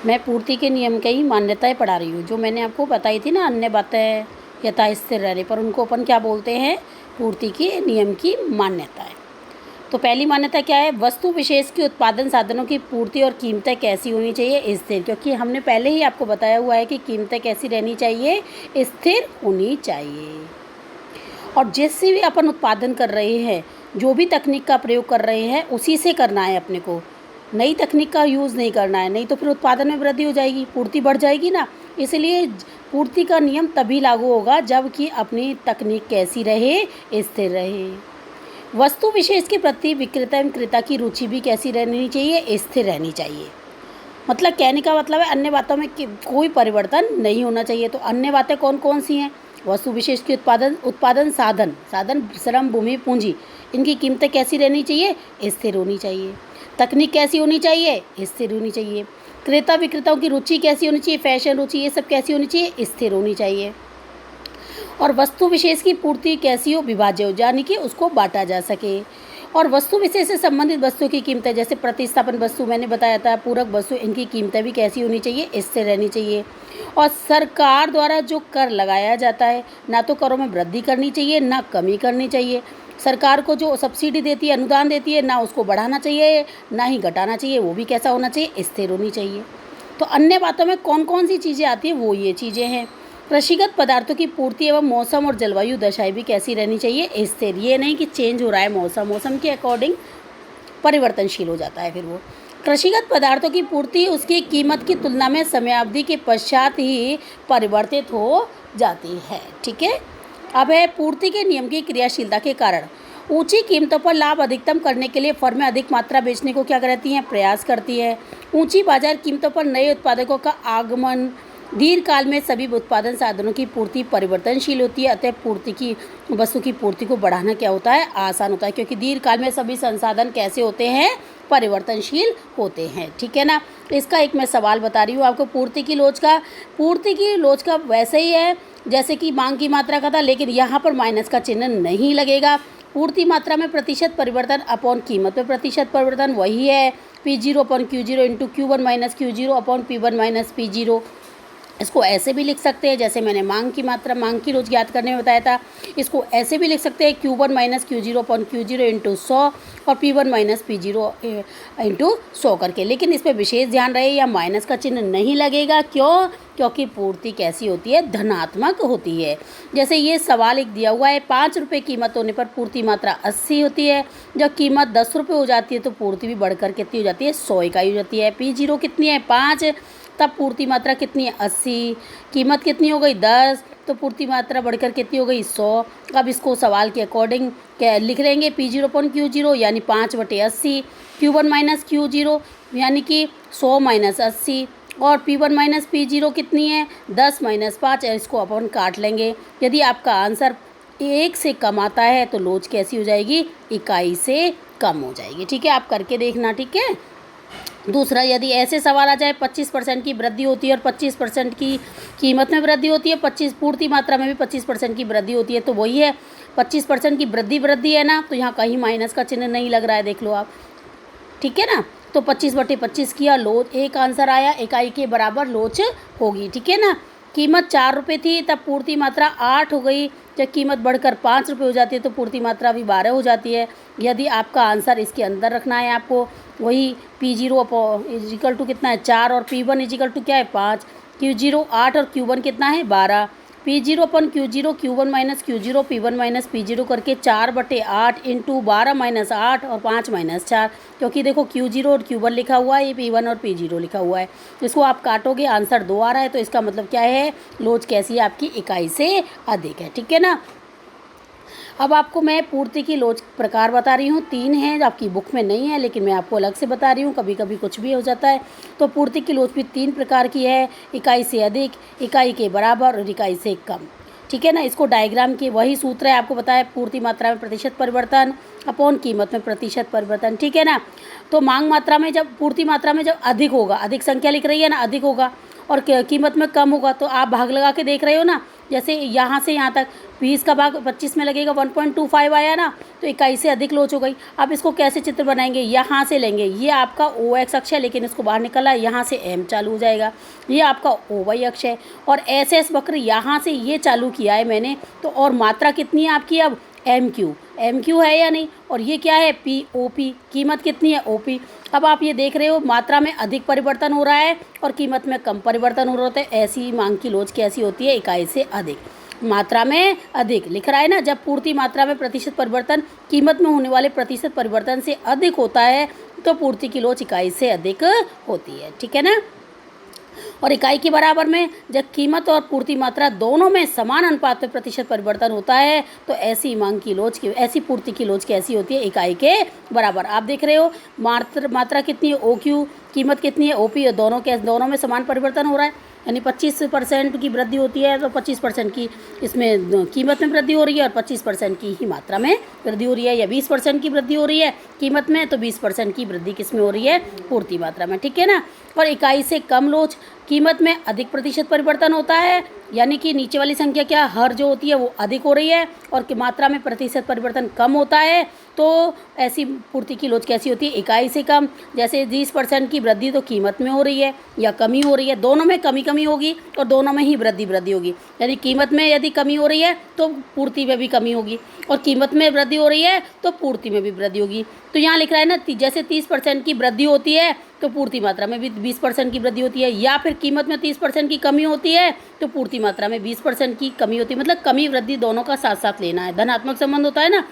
मैं पूर्ति के नियम की ही मान्यताएं पढ़ा रही हूँ, जो मैंने आपको बताई थी ना, अन्य बातें यथा स्थिर रहने पर, उनको अपन क्या बोलते हैं, पूर्ति के नियम की मान्यताएं। तो पहली मान्यता क्या है, वस्तु विशेष के उत्पादन साधनों की पूर्ति और कीमतें कैसी होनी चाहिए, स्थिर। क्योंकि हमने पहले ही आपको बताया हुआ है कि कीमतें कैसी रहनी चाहिए, स्थिर होनी चाहिए। और जिससे भी अपन उत्पादन कर रहे हैं, जो भी तकनीक का प्रयोग कर रहे हैं, उसी से करना है अपने को, नई तकनीक का यूज़ नहीं करना है, नहीं तो फिर उत्पादन में वृद्धि हो जाएगी, पूर्ति बढ़ जाएगी ना। इसलिए पूर्ति का नियम तभी लागू होगा जब कि अपनी तकनीक कैसी रहे, स्थिर रहे। वस्तु विशेष के प्रति विक्रेता एवं क्रेता की रुचि भी कैसी रहनी चाहिए, स्थिर रहनी चाहिए। मतलब कहने का मतलब है, अन्य बातों में कोई परिवर्तन नहीं होना चाहिए। तो अन्य बातें कौन कौन सी हैं, वस्तु विशेष की उत्पादन साधन श्रम भूमि पूंजी, इनकी कीमतें कैसी रहनी चाहिए, स्थिर होनी चाहिए। तकनीक कैसी होनी चाहिए, स्थिर होनी चाहिए। क्रेता विक्रेताओं की रुचि कैसी होनी चाहिए, फैशन रुचि, ये सब कैसी होनी चाहिए, स्थिर होनी चाहिए। और वस्तु विशेष की पूर्ति कैसी हो, विभाज्य हो, यानी कि उसको बांटा जा सके। और वस्तु विशेष से संबंधित वस्तुओं की कीमतें, जैसे प्रतिस्थापन वस्तु मैंने बताया था, पूरक वस्तु, इनकी कीमतें भी कैसी होनी चाहिए, स्थिर रहनी चाहिए। और सरकार द्वारा जो कर लगाया जाता है, ना तो करों में वृद्धि करनी चाहिए, ना कमी करनी चाहिए। सरकार को जो सब्सिडी देती है, अनुदान देती है, ना उसको बढ़ाना चाहिए, ना ही घटाना चाहिए, वो भी कैसा होना चाहिए, स्थिर होनी चाहिए। तो अन्य बातों में कौन कौन सी चीज़ें आती हैं, वो ये चीज़ें हैं। कृषिगत पदार्थों की पूर्ति एवं मौसम और जलवायु दशाएं भी कैसी रहनी चाहिए, स्थिर। ये नहीं कि चेंज हो रहा है मौसम के अकॉर्डिंग परिवर्तनशील हो जाता है फिर वो। कृषिगत पदार्थों की पूर्ति उसकी कीमत की तुलना में समयावधि के पश्चात ही परिवर्तित हो जाती है। ठीक है। अब है पूर्ति के नियम की क्रियाशीलता के कारण। ऊंची कीमतों पर लाभ अधिकतम करने के लिए फर्में अधिक मात्रा बेचने को क्या करती हैं, प्रयास करती है। ऊंची बाजार कीमतों पर नए उत्पादकों का आगमन, दीर्घकाल में सभी उत्पादन साधनों की पूर्ति परिवर्तनशील होती है। अतः पूर्ति की वस्तु की पूर्ति को बढ़ाना क्या होता है, आसान होता है, क्योंकि दीर्घकाल में सभी संसाधन कैसे होते हैं, परिवर्तनशील होते हैं। ठीक है ना। इसका एक मैं सवाल बता रही हूँ आपको, पूर्ति की लोच का वैसे ही है जैसे कि मांग की मात्रा का था, लेकिन यहाँ पर माइनस का चिन्ह नहीं लगेगा। पूर्ति मात्रा में प्रतिशत परिवर्तन अपॉन कीमत में प्रतिशत परिवर्तन वही है, P0 upon Q0 into Q1 minus Q0 upon P1 minus P0। इसको ऐसे भी लिख सकते हैं, जैसे मैंने मांग की रोज ज्ञात करने में बताया था। इसको ऐसे भी लिख सकते हैं, Q1 minus Q0 upon Q0 into 100 और P1 माइनस P0 इंटू 100 करके। लेकिन इस पर विशेष ध्यान रहे, या माइनस का चिन्ह नहीं लगेगा। क्यों? क्योंकि पूर्ति कैसी होती है, धनात्मक होती है। जैसे ये सवाल एक दिया हुआ है, 5 रुपये कीमत होने पर पूर्ति मात्रा 80 होती है। जब कीमत 10 रुपये हो जाती है तो पूर्ति भी बढ़कर कितनी हो जाती है, 100 इकाई हो जाती है। P0 कितनी है, 5, तब पूर्ति मात्रा कितनी है, 80। कीमत कितनी हो गई, 10, तो पूर्ति मात्रा बढ़कर कितनी हो गई, 100। अब इसको सवाल के अकॉर्डिंग क्या लिख लेंगे, P0 अपॉन Q0 यानी 5/80, Q1 माइनस Q0 यानी कि 100 माइनस 80, और P1 माइनस P0 कितनी है, 10 माइनस 5। इसको अपन काट लेंगे। यदि आपका आंसर 1 से कम आता है तो लोच कैसी हो जाएगी, इकाई से कम हो जाएगी। ठीक है, आप करके देखना। ठीक है। दूसरा, यदि ऐसे सवाल आ जाए 25% की वृद्धि होती है और 25% की कीमत में वृद्धि होती है, 25 पूर्ति मात्रा में भी 25% की वृद्धि होती है, तो वही है 25% की वृद्धि है ना, तो यहाँ कहीं माइनस का चिन्ह नहीं लग रहा है, देख लो आप। ठीक है ना। तो 25/25 किया, लोच एक आंसर आया, इकाई के बराबर लोच होगी। ठीक है ना। कीमत 4 रुपये थी, तब पूर्ति मात्रा 8 हो गई। जब कीमत बढ़कर 5 रुपये हो जाती है तो पूर्ति मात्रा भी 12 हो जाती है। यदि आपका आंसर इसके अंदर रखना है आपको, वही P0 इजिकल टू कितना है, 4, और P1 इजिकल टू क्या है, 5, Q0 8 और Q1 कितना है, 12। P0 अपन Q0 Q1 minus Q0 P1 minus P0 करके 4/8 इंटू 12 माइनस 8 और 5 माइनस 4, क्योंकि देखो Q0 और Q1 लिखा हुआ है, ये P1 और P0 लिखा हुआ है। इसको आप काटोगे, आंसर 2 आ रहा है, तो इसका मतलब क्या है, लोच कैसी है आपकी, इकाई से अधिक है। ठीक है ना। अब आपको मैं पूर्ति की लोच प्रकार बता रही हूँ, 3 हैं, आपकी बुक में नहीं है, लेकिन मैं आपको अलग से बता रही हूँ, कभी कभी कुछ भी हो जाता है। तो पूर्ति की लोच भी 3 प्रकार की है, इकाई से अधिक, इकाई के बराबर और इकाई से कम। ठीक है ना। इसको डायग्राम के वही सूत्र है, आपको बताया, पूर्ति मात्रा में प्रतिशत परिवर्तन अपॉन कीमत में प्रतिशत परिवर्तन। ठीक है ना। तो मांग मात्रा में जब पूर्ति मात्रा में जब अधिक होगा, अधिक संख्या लिख रही है ना, अधिक होगा, और कीमत में कम होगा, तो आप भाग लगा के देख रहे हो ना, जैसे यहाँ से यहाँ तक 20 का भाग 25 में लगेगा 1.25 आया ना, तो इकाई से अधिक लोच हो गई। अब इसको कैसे चित्र बनाएंगे, यहाँ से लेंगे, ये आपका ओ एक्स अक्ष है लेकिन इसको बाहर निकला है, यहाँ से एम चालू हो जाएगा, ये आपका ओ वाई अक्ष है, और एस एस वक्र यहाँ से ये चालू किया है मैंने, तो और मात्रा कितनी है आपकी अब एम क्यू है या नहीं, और ये क्या है पी ओ पी, कीमत कितनी है ओ पी। अब आप ये देख रहे हो मात्रा में अधिक परिवर्तन हो रहा है और कीमत में कम परिवर्तन हो रहा होता है। ऐसी मांग की लोच कैसी होती है, इकाई से अधिक, मात्रा में अधिक लिख रहा है ना, जब पूर्ति मात्रा में प्रतिशत परिवर्तन कीमत में होने वाले प्रतिशत परिवर्तन से अधिक होता है तो पूर्ति की लोच इकाई से अधिक होती है, ठीक है ना। और इकाई के बराबर में जब कीमत और पूर्ति मात्रा दोनों में समान अनुपात में प्रतिशत परिवर्तन होता है तो ऐसी मांग की लोच की, ऐसी पूर्ति की लोच कैसी होती है, इकाई के बराबर। आप देख रहे हो मात्रा कितनी है ओ क्यू, कीमत कितनी है ओ पी, दोनों में समान परिवर्तन हो रहा है, यानी 25% की वृद्धि होती है तो 25% की इसमें कीमत में वृद्धि हो रही है और 25% की ही मात्रा में वृद्धि हो रही है, या 20% की वृद्धि हो रही है कीमत में तो 20% की वृद्धि किस में हो रही है, पूर्ति मात्रा में, ठीक है ना। और इकाई से कम लोच कीमत में अधिक प्रतिशत परिवर्तन होता है, यानी कि नीचे वाली संख्या क्या हर जो होती है वो अधिक हो रही है और कि मात्रा में प्रतिशत परिवर्तन कम होता है, तो ऐसी पूर्ति की लोच कैसी होती है, इकाई से कम। जैसे 20% की वृद्धि तो कीमत में हो रही है या कमी हो रही है, दोनों में कमी होगी और दोनों में ही वृद्धि होगी, यानी कीमत में यदि कमी हो रही है तो पूर्ति में भी कमी होगी और कीमत में वृद्धि हो रही है तो पूर्ति में भी वृद्धि होगी। तो यहाँ लिख रहा है ना, जैसे 30% की वृद्धि होती है तो पूर्ति मात्रा में भी 20% की वृद्धि होती है, या फिर कीमत में 30% की कमी होती है तो पूर्ति मात्रा में 20% की कमी होती है, मतलब कमी वृद्धि दोनों का साथ साथ लेना है, धनात्मक संबंध होता है ना,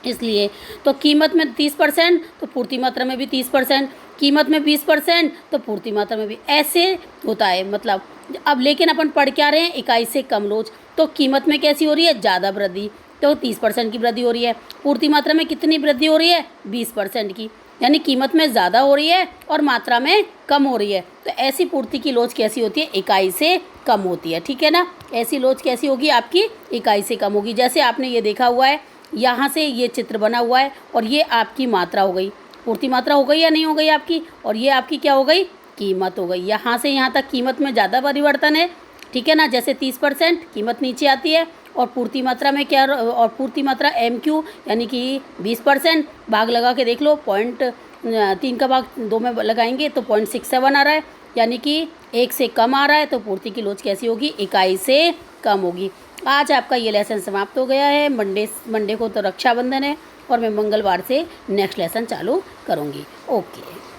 इसलिए। तो कीमत में 30% तो पूर्ति मात्रा में भी 30%, कीमत में 20% तो पूर्ति मात्रा में भी, ऐसे होता है मतलब। अब लेकिन अपन पढ़ क्या रहे हैं, इकाई से कम लोच, तो कीमत में कैसी हो रही है, ज़्यादा वृद्धि, तो 30% की वृद्धि हो रही है। पूर्ति मात्रा में कितनी वृद्धि हो रही है, 20% की, यानी कीमत में ज़्यादा हो रही है और मात्रा में कम हो रही है, तो ऐसी पूर्ति की लोच कैसी होती है, इकाई से कम होती है, ठीक है ना। ऐसी लोच कैसी होगी आपकी, इकाई से कम होगी। जैसे आपने ये देखा हुआ है, यहाँ से ये चित्र बना हुआ है और ये आपकी मात्रा हो गई, पूर्ति मात्रा हो गई या नहीं हो गई आपकी, और ये आपकी क्या हो गई, कीमत हो गई। यहाँ से यहाँ तक कीमत में ज़्यादा परिवर्तन है, ठीक है ना, जैसे 30% कीमत नीचे आती है और पूर्ति मात्रा में क्या, और पूर्ति मात्रा एम क्यू यानी कि 20%, भाग लगा के देख लो, 0.3 का भाग 2 में लगाएंगे तो 0.67 आ रहा है, यानी कि 1 से कम आ रहा है, तो पूर्ति की लोच कैसी होगी, इकाई से कम होगी। आज आपका ये लेसन समाप्त हो गया है। मंडे को तो रक्षाबंधन है और मैं मंगलवार से नेक्स्ट लेसन चालू करूँगी। ओके।